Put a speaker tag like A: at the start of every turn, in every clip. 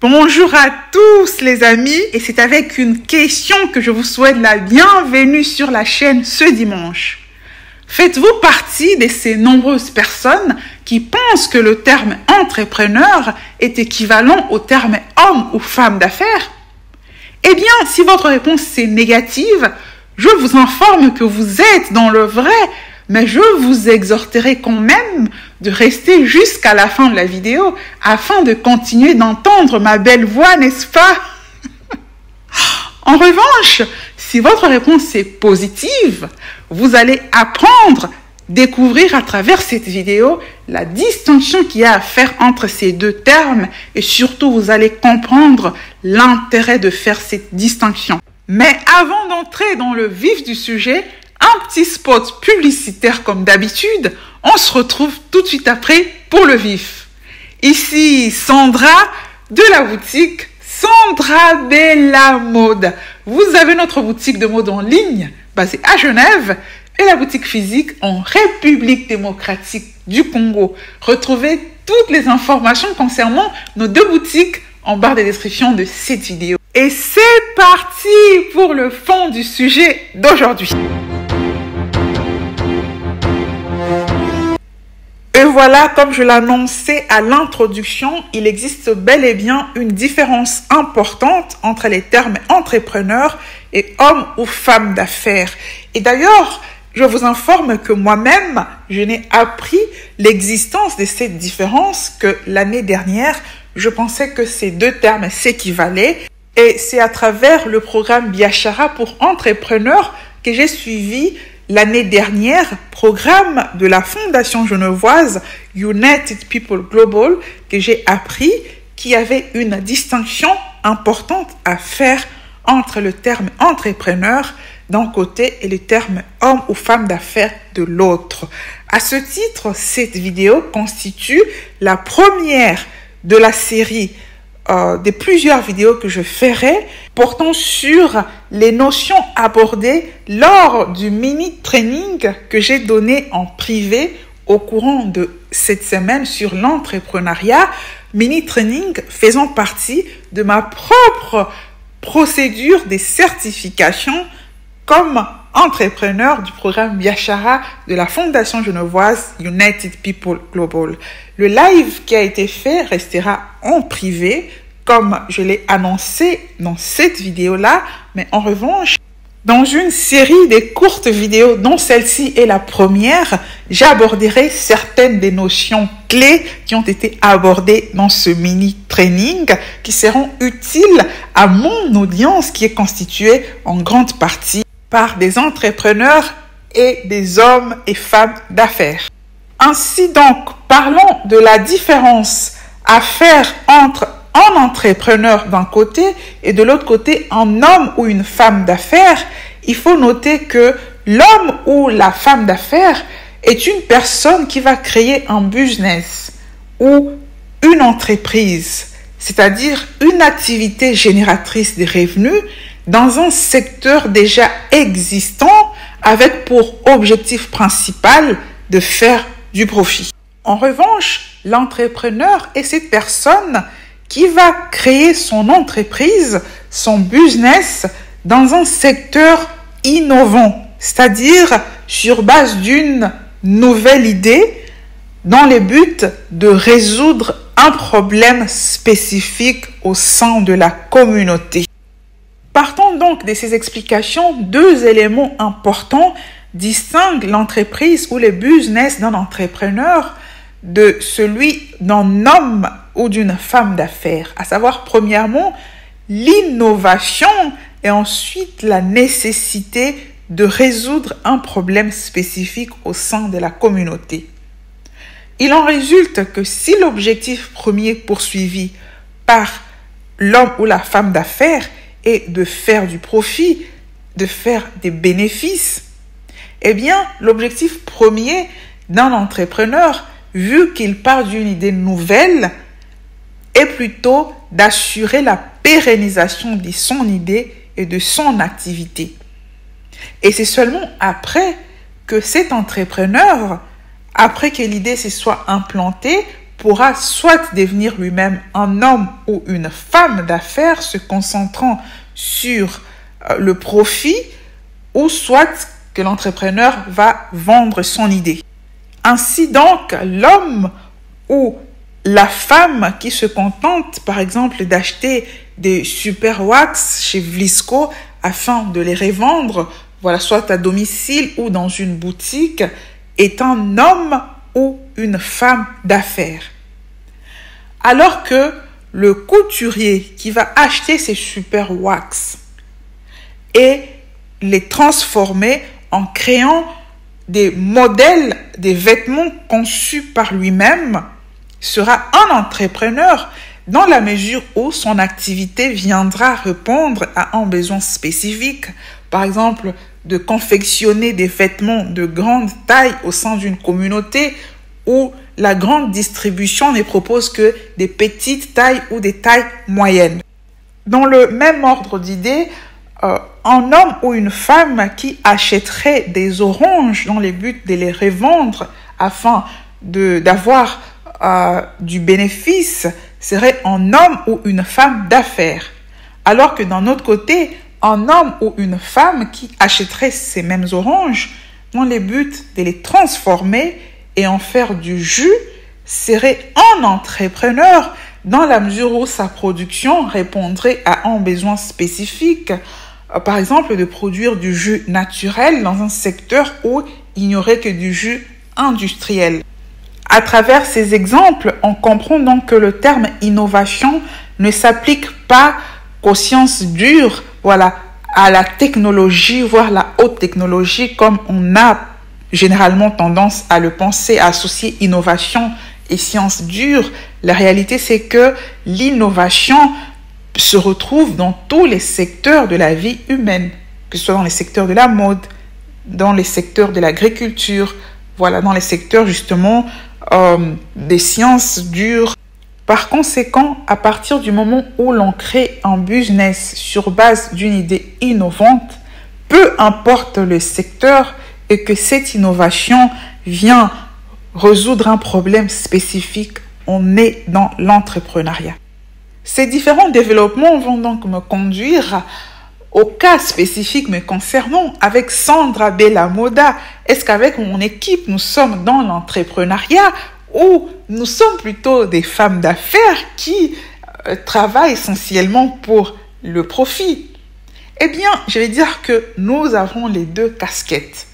A: Bonjour à tous les amis, et c'est avec une question que je vous souhaite la bienvenue sur la chaîne ce dimanche. Faites-vous partie de ces nombreuses personnes qui pensent que le terme entrepreneur est équivalent au terme homme ou femme d'affaires? Eh bien, si votre réponse est négative, je vous informe que vous êtes dans le vrai, mais je vous exhorterai quand même de rester jusqu'à la fin de la vidéo afin de continuer d'entendre ma belle voix, n'est-ce pas? En revanche, si votre réponse est positive, vous allez apprendre, découvrir à travers cette vidéo la distinction qu'il y a à faire entre ces deux termes et surtout vous allez comprendre l'intérêt de faire cette distinction. Mais avant d'entrer dans le vif du sujet, un petit spot publicitaire comme d'habitude, on se retrouve tout de suite après pour le vif. Ici Sandra de la boutique Sandra Bella Mode. Vous avez notre boutique de mode en ligne basée à Genève et la boutique physique en République démocratique du Congo. Retrouvez toutes les informations concernant nos deux boutiques en barre de description de cette vidéo. Et c'est parti pour le fond du sujet d'aujourd'hui. Et voilà, comme je l'annonçais à l'introduction, il existe bel et bien une différence importante entre les termes entrepreneur et homme ou femme d'affaires. Et d'ailleurs, je vous informe que moi-même, je n'ai appris l'existence de cette différence que l'année dernière, je pensais que ces deux termes s'équivalaient. Et c'est à travers le programme Biashara pour entrepreneurs que j'ai suivi l'année dernière, programme de la Fondation genevoise United People Global, que j'ai appris qu'il y avait une distinction importante à faire entre le terme entrepreneur d'un côté et le terme homme ou femme d'affaires de l'autre. À ce titre, cette vidéo constitue la première de la série de plusieurs vidéos que je ferai portant sur les notions abordées lors du mini-training que j'ai donné en privé au courant de cette semaine sur l'entrepreneuriat. Mini-training faisant partie de ma propre procédure de certification comme entrepreneur du programme Biashara de la Fondation genevoise United People Global. Le live qui a été fait restera en privé, comme je l'ai annoncé dans cette vidéo-là, mais en revanche, dans une série de courtes vidéos, dont celle-ci est la première, j'aborderai certaines des notions clés qui ont été abordées dans ce mini-training, qui seront utiles à mon audience qui est constituée en grande partie par des entrepreneurs et des hommes et femmes d'affaires. Ainsi donc, parlons de la différence à faire entre un entrepreneur d'un côté et de l'autre côté un homme ou une femme d'affaires. Il faut noter que l'homme ou la femme d'affaires est une personne qui va créer un business ou une entreprise, c'est-à-dire une activité génératrice de revenus dans un secteur déjà existant avec pour objectif principal de faire du profit. En revanche, l'entrepreneur est cette personne qui va créer son entreprise, son business dans un secteur innovant, c'est-à-dire sur base d'une nouvelle idée dans le but de résoudre un problème spécifique au sein de la communauté. Partant donc de ces explications, deux éléments importants distinguent l'entreprise ou le business d'un entrepreneur de celui d'un homme ou d'une femme d'affaires, à savoir premièrement l'innovation et ensuite la nécessité de résoudre un problème spécifique au sein de la communauté. Il en résulte que si l'objectif premier poursuivi par l'homme ou la femme d'affaires est de faire du profit, de faire des bénéfices, eh bien, l'objectif premier d'un entrepreneur, vu qu'il part d'une idée nouvelle, est plutôt d'assurer la pérennisation de son idée et de son activité. Et c'est seulement après que cet entrepreneur, après que l'idée se soit implantée, pourra soit devenir lui-même un homme ou une femme d'affaires se concentrant sur le profit, ou soit que l'entrepreneur va vendre son idée. Ainsi donc, l'homme ou la femme qui se contente, par exemple, d'acheter des super wax chez Vlisco afin de les revendre, voilà, soit à domicile ou dans une boutique, est un homme ou une femme d'affaires. Alors que le couturier qui va acheter ces super wax et les transformer en créant des modèles, des vêtements conçus par lui-même, sera un entrepreneur dans la mesure où son activité viendra répondre à un besoin spécifique. Par exemple, de confectionner des vêtements de grande taille au sein d'une communauté où la grande distribution ne propose que des petites tailles ou des tailles moyennes. Dans le même ordre d'idées, un homme ou une femme qui achèterait des oranges dans le but de les revendre afin d'avoir du bénéfice serait un homme ou une femme d'affaires. Alors que d'un autre côté, un homme ou une femme qui achèterait ces mêmes oranges dans le but de les transformer et en faire du jus serait un entrepreneur dans la mesure où sa production répondrait à un besoin spécifique. Par exemple, de produire du jus naturel dans un secteur où il n'y aurait que du jus industriel. À travers ces exemples, on comprend donc que le terme innovation ne s'applique pas qu'aux sciences dures, voilà, à la technologie, voire la haute technologie, comme on a généralement tendance à le penser, à associer innovation et sciences dures. La réalité, c'est que l'innovation se retrouve dans tous les secteurs de la vie humaine, que ce soit dans les secteurs de la mode, dans les secteurs de l'agriculture, voilà, dans les secteurs justement des sciences dures. Par conséquent, à partir du moment où l'on crée un business sur base d'une idée innovante, peu importe le secteur, et que cette innovation vient résoudre un problème spécifique, on est dans l'entrepreneuriat. Ces différents développements vont donc me conduire au cas spécifique me concernant avec Sandra Bella Moda. Est-ce qu'avec mon équipe, nous sommes dans l'entrepreneuriat ou nous sommes plutôt des femmes d'affaires qui travaillent essentiellement pour le profit? Eh bien, je vais dire que nous avons les deux casquettes.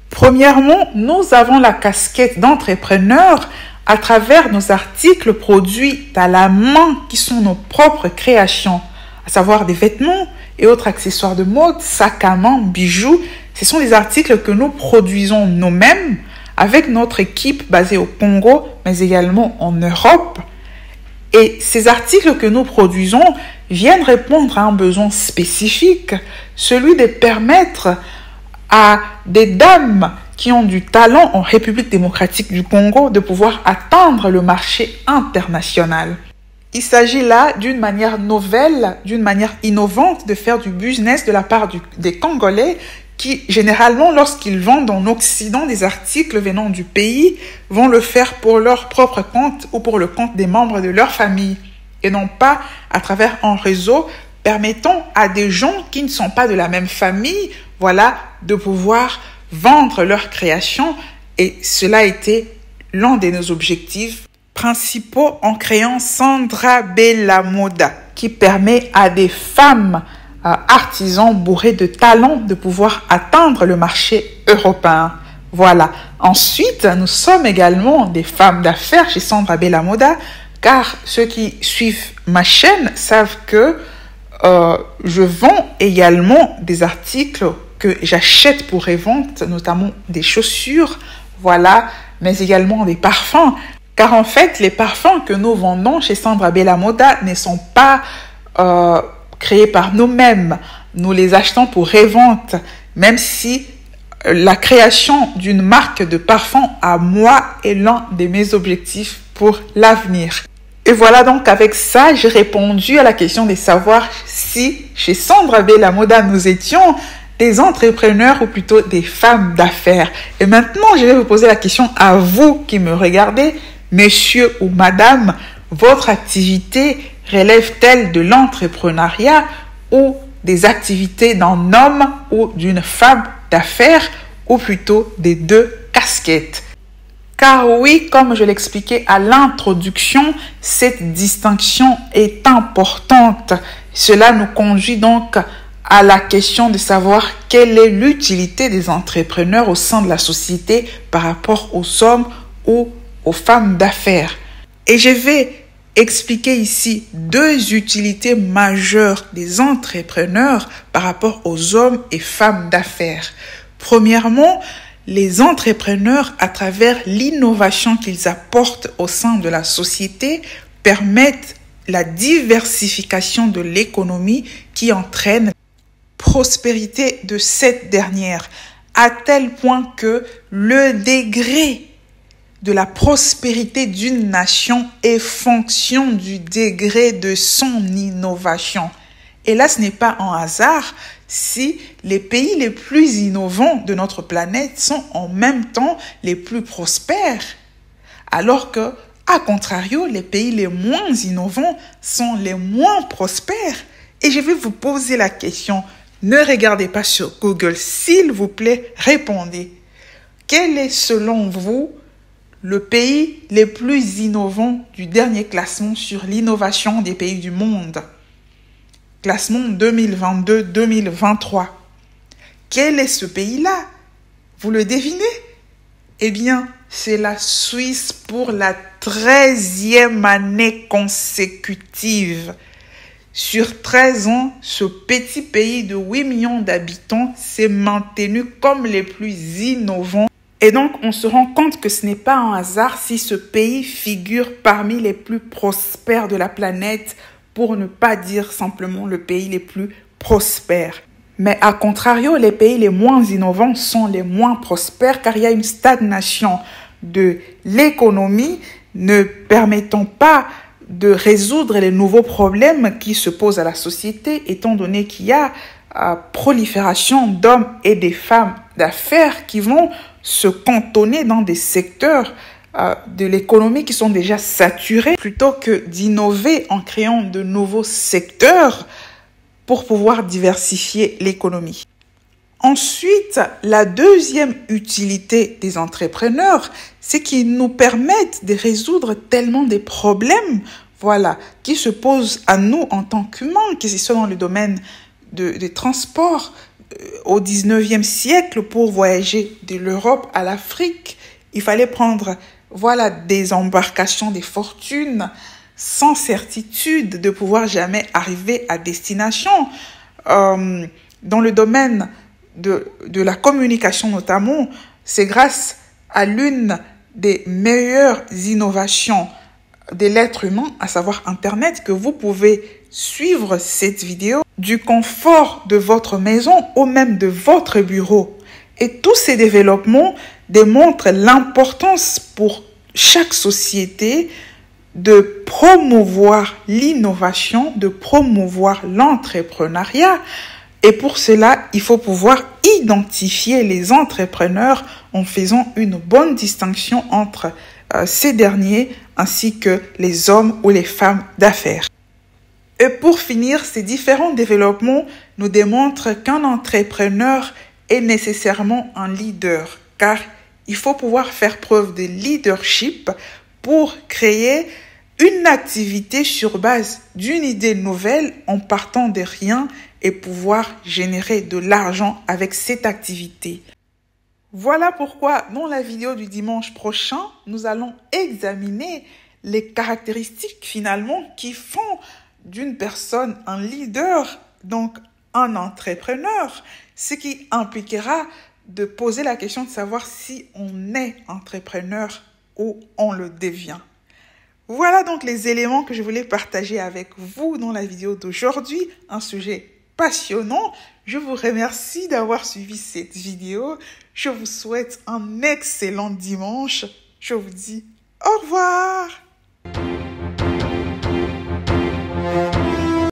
A: Premièrement, nous avons la casquette d'entrepreneur à travers nos articles produits à la main qui sont nos propres créations, à savoir des vêtements et autres accessoires de mode, sacs à main, bijoux. Ce sont des articles que nous produisons nous-mêmes avec notre équipe basée au Congo, mais également en Europe. Et ces articles que nous produisons viennent répondre à un besoin spécifique, celui de permettre à des dames qui ont du talent en République démocratique du Congo de pouvoir atteindre le marché international. Il s'agit là d'une manière nouvelle, d'une manière innovante de faire du business de la part des Congolais qui, généralement, lorsqu'ils vendent en Occident des articles venant du pays, vont le faire pour leur propre compte ou pour le compte des membres de leur famille et non pas à travers un réseau permettant à des gens qui ne sont pas de la même famille, voilà, de pouvoir vendre leurs créations. Et cela a été l'un de nos objectifs principaux en créant Sandra Bella Moda, qui permet à des femmes artisans bourrés de talent de pouvoir atteindre le marché européen. Voilà. Ensuite, nous sommes également des femmes d'affaires chez Sandra Bella Moda, car ceux qui suivent ma chaîne savent que je vends également des articles que j'achète pour revente, notamment des chaussures, voilà, mais également des parfums. Car en fait, les parfums que nous vendons chez Sandra Bella Moda ne sont pas créés par nous-mêmes. Nous les achetons pour revente, même si la création d'une marque de parfum à moi est l'un de mes objectifs pour l'avenir. Et voilà donc avec ça, j'ai répondu à la question de savoir si chez Sandra Bella Moda nous étions des entrepreneurs ou plutôt des femmes d'affaires. Et maintenant, je vais vous poser la question à vous qui me regardez. Monsieur ou madame, votre activité relève-t-elle de l'entrepreneuriat ou des activités d'un homme ou d'une femme d'affaires, ou plutôt des deux casquettes? Car oui, comme je l'expliquais à l'introduction, cette distinction est importante. Cela nous conduit donc à la question de savoir quelle est l'utilité des entrepreneurs au sein de la société par rapport aux hommes ou aux femmes d'affaires. Et je vais expliquer ici deux utilités majeures des entrepreneurs par rapport aux hommes et femmes d'affaires. Premièrement, les entrepreneurs, à travers l'innovation qu'ils apportent au sein de la société, permettent la diversification de l'économie qui entraîne la prospérité de cette dernière, à tel point que le degré de la prospérité d'une nation est fonction du degré de son innovation. Et là, ce n'est pas un hasard si les pays les plus innovants de notre planète sont en même temps les plus prospères, alors que, à contrario, les pays les moins innovants sont les moins prospères. Et je vais vous poser la question, ne regardez pas sur Google, s'il vous plaît, répondez. Quel est selon vous le pays les plus innovants du dernier classement sur l'innovation des pays du monde? Classement 2022-2023. Quel est ce pays-là? Vous le devinez? Eh bien, c'est la Suisse pour la 13e année consécutive. Sur 13 ans, ce petit pays de 8 millions d'habitants s'est maintenu comme les plus innovants. Et donc, on se rend compte que ce n'est pas un hasard si ce pays figure parmi les plus prospères de la planète, pour ne pas dire simplement le pays les plus prospères. Mais à contrario, les pays les moins innovants sont les moins prospères car il y a une stagnation de l'économie ne permettant pas de résoudre les nouveaux problèmes qui se posent à la société, étant donné qu'il y a prolifération d'hommes et des femmes d'affaires qui vont se cantonner dans des secteurs de l'économie qui sont déjà saturés, plutôt que d'innover en créant de nouveaux secteurs pour pouvoir diversifier l'économie. Ensuite, la deuxième utilité des entrepreneurs, c'est qu'ils nous permettent de résoudre tellement des problèmes, qui se posent à nous en tant qu'humains, que ce soit dans le domaine des transports. Au 19e siècle, pour voyager de l'Europe à l'Afrique, il fallait prendre des embarcations, des fortunes, sans certitude de pouvoir jamais arriver à destination. Dans le domaine de la communication notamment, c'est grâce à l'une des meilleures innovations de l'être humain, à savoir Internet, que vous pouvez suivre cette vidéo du confort de votre maison ou même de votre bureau. Et tous ces développements démontrent l'importance pour chaque société de promouvoir l'innovation, de promouvoir l'entrepreneuriat. Et pour cela, il faut pouvoir identifier les entrepreneurs en faisant une bonne distinction entre ces derniers ainsi que les hommes ou les femmes d'affaires. Et pour finir, ces différents développements nous démontrent qu'un entrepreneur est nécessairement un leader, car il faut pouvoir faire preuve de leadership pour créer une activité sur base d'une idée nouvelle en partant de rien et pouvoir générer de l'argent avec cette activité. Voilà pourquoi dans la vidéo du dimanche prochain, nous allons examiner les caractéristiques finalement qui font d'une personne un leader, donc un entrepreneur, ce qui impliquera de poser la question de savoir si on est entrepreneur ou on le devient. Voilà donc les éléments que je voulais partager avec vous dans la vidéo d'aujourd'hui, un sujet passionnant. Je vous remercie d'avoir suivi cette vidéo. Je vous souhaite un excellent dimanche. Je vous dis au revoir.